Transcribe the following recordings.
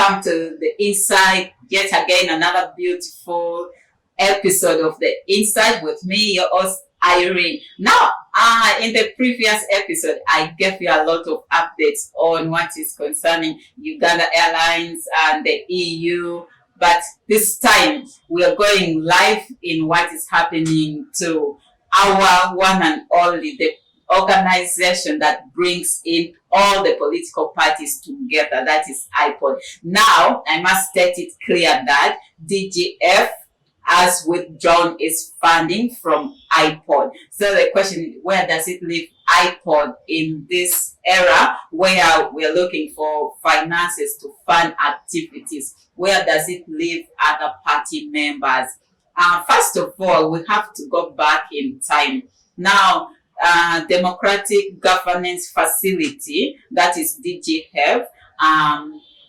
Welcome to the Inside, yet again another beautiful episode of the Inside with me, your host Irene. Now, in the previous episode, I gave you a lot of updates on what is concerning Uganda Airlines and the EU, but this time we are going live in what is happening to our one and only, the organization that brings in all the political parties together, that is IPOD. Now, I must state it clear that DGF has withdrawn its funding from IPOD. So the question is, where does it leave IPOD in this era where we're looking for finances to fund activities? Where does it leave other party members? First of all, we have to go back in time. Now, Democratic Governance Facility, that is DGF,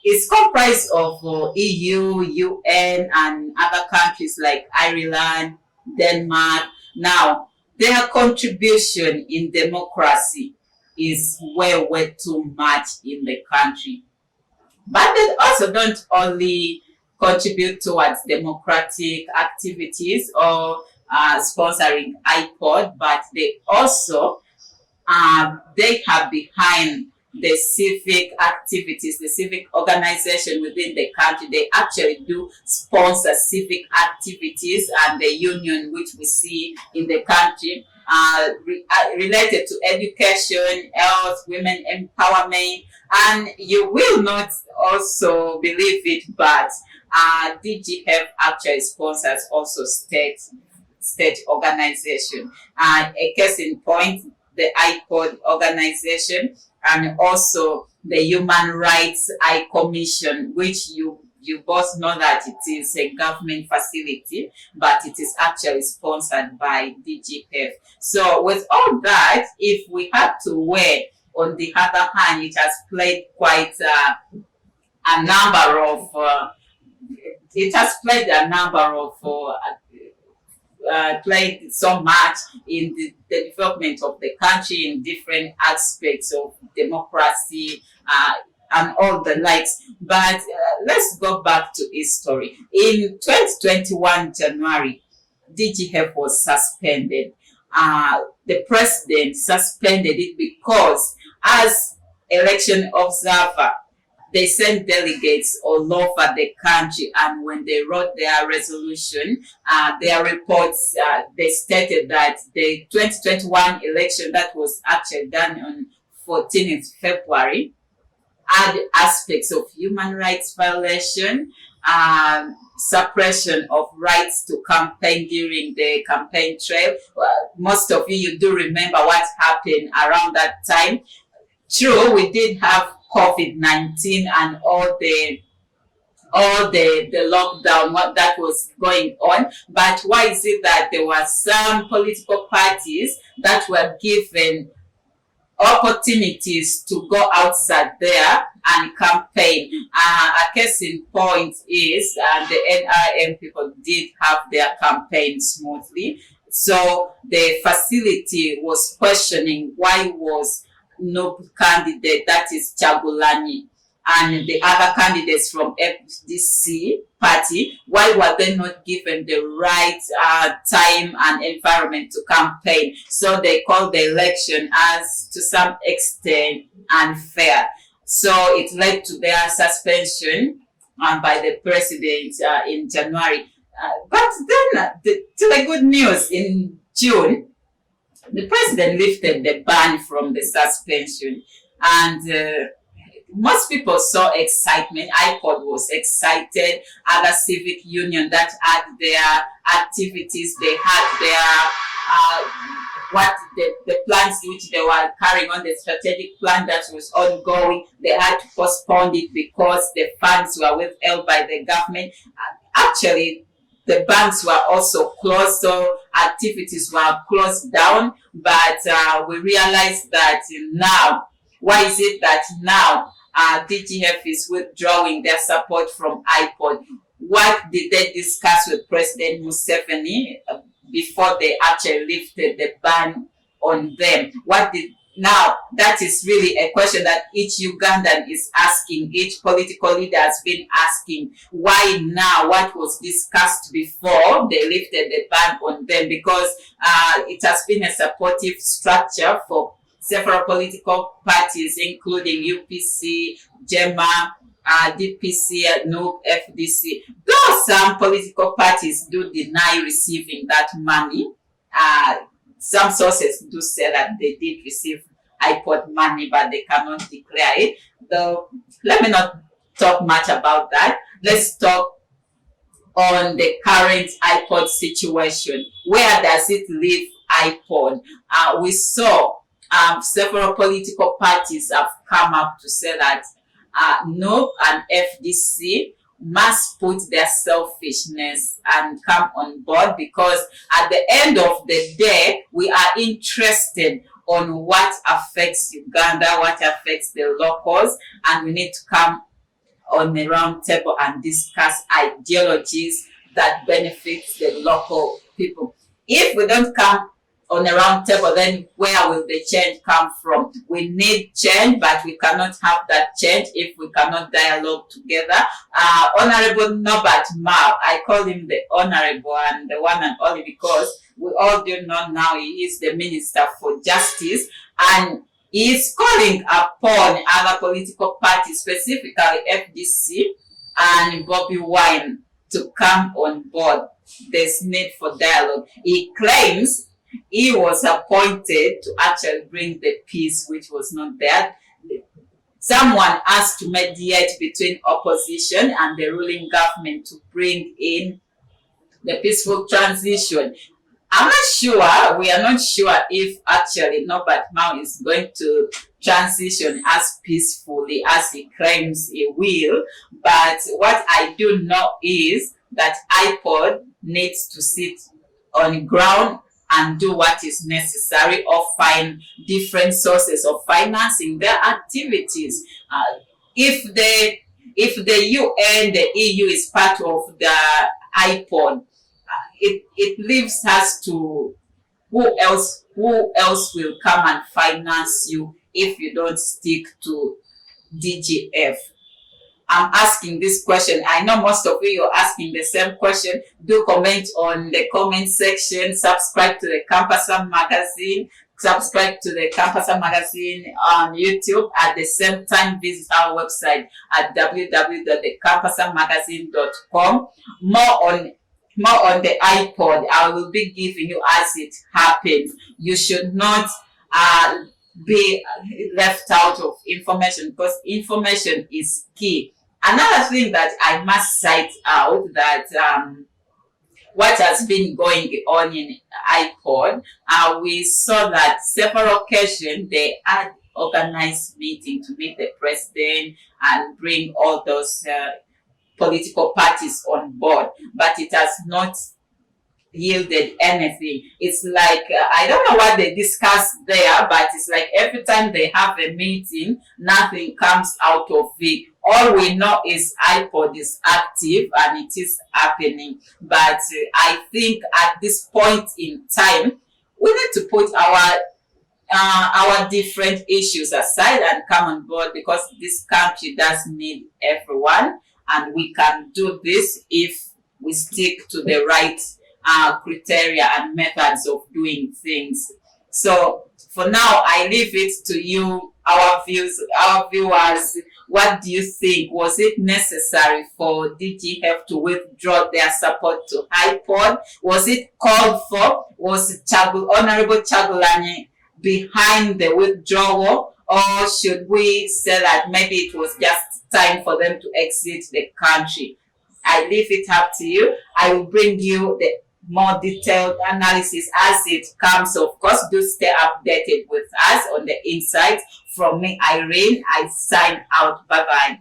is comprised of EU, UN, and other countries like Ireland, Denmark. Now, their contribution in democracy is way too much in the country. But they also don't only contribute towards democratic activities or sponsoring IPOD, but they also they have behind the civic activities, the civic organization within the country. They actually do sponsor civic activities, and the union which we see in the country related to education, health, women empowerment, and you will not also believe it, but DGF actually sponsors also state organization. A case in point, the IPOD organization, and also the Human Rights High Commission, which you both know that it is a government facility, but it is actually sponsored by DGF. So with all that, if we had to weigh, on the other hand, it has played quite a number of played so much in the development of the country in different aspects of democracy and all the likes. But let's go back to history. In 2021 January, DGF was suspended. The president suspended it because, as election observer, they sent delegates all over the country, and when they wrote their resolution, their reports, they stated that the 2021 election that was actually done on 14th February had aspects of human rights violation, suppression of rights to campaign during the campaign trail. Most of you do remember what happened around that time. True, we did have COVID-19 and all the lockdown, what that was going on. But why is it that there were some political parties that were given opportunities to go outside there and campaign? A case in point is the NRM people did have their campaign smoothly. So the facility was questioning why was no candidate, that is Chagulani, and the other candidates from FDC party, why were they not given the right time and environment to campaign? So they called the election as, to some extent, unfair. So it led to their suspension by the president in January. But then, to the good news, in June, the president lifted the ban from the suspension, and most people saw excitement. IPOD was excited. Other civic union that had their activities, they had their the plans which they were carrying on, the strategic plan that was ongoing. They had to postpone it because the funds were withheld by the government. Actually, the banks were also closed, so activities were closed down. But we realized that now, why is it that now DGF is withdrawing their support from IPOD? What did they discuss with President Museveni before they actually lifted the ban on them? What did Now, that is really a question that each Ugandan is asking, each political leader has been asking. Why now? What was discussed before they lifted the ban on them? Because it has been a supportive structure for several political parties, including UPC, GEMA, DPC, NUP, FDC. Though some political parties do deny receiving that money, some sources do say that they did receive IPOD money, but they cannot declare it. Though, let me not talk much about that. Let's talk on the current IPOD situation. Where does it leave IPOD? We saw several political parties have come up to say that NUP and FDC must put their selfishness and come on board, because at the end of the day, we are interested on what affects Uganda, what affects the locals, and we need to come on the round table and discuss ideologies that benefit the local people. If we don't come on a round table, then where will the change come from? We need change, but we cannot have that change if we cannot dialogue together. Honorable Norbert Mao, I call him the honorable and the one and only because we all do know now he is the Minister for Justice, and he is calling upon other political parties, specifically FDC and Bobby Wine, to come on board. There's need for dialogue. He claims he was appointed to actually bring the peace, which was not there. Someone asked to mediate between opposition and the ruling government to bring in the peaceful transition. I'm not sure, we are not sure if actually Norbert Mao is going to transition as peacefully as he claims he will. But what I do know is that IPOD needs to sit on ground and do what is necessary, or find different sources of financing their activities. If the UN, the EU is part of the IPOD, it leaves us to who else will come and finance you if you don't stick to DGF. I'm asking this question. I know most of you are asking the same question. Do comment on the comment section. Subscribe to the Campus magazine. Subscribe to the Campus magazine on YouTube. At the same time, visit our website at www.thecampusmagazine.com. More on the IPOD. I will be giving you as it happens. You should not be left out of information, because information is key. Another thing that I must cite out, that what has been going on in IPOD, we saw that several occasions they had organized meeting to meet the president and bring all those political parties on board, but it has not yielded anything. It's like, I don't know what they discussed there, but it's like every time they have a meeting, nothing comes out of it. All we know is IPOD is active and it is happening. But I think at this point in time, we need to put our different issues aside and come on board, because this country does need everyone, and we can do this if we stick to the right criteria and methods of doing things. So for now, I leave it to you, our viewers. What do you think? Was it necessary for DGF to withdraw their support to IPOD? Was it called for? Was Honorable Chagulani behind the withdrawal? Or should we say that maybe it was just time for them to exit the country? I leave it up to you. I will bring you the more detailed analysis as it comes. Of course, do stay updated with us on the insights. From me, Irene, I sign out. Bye-bye.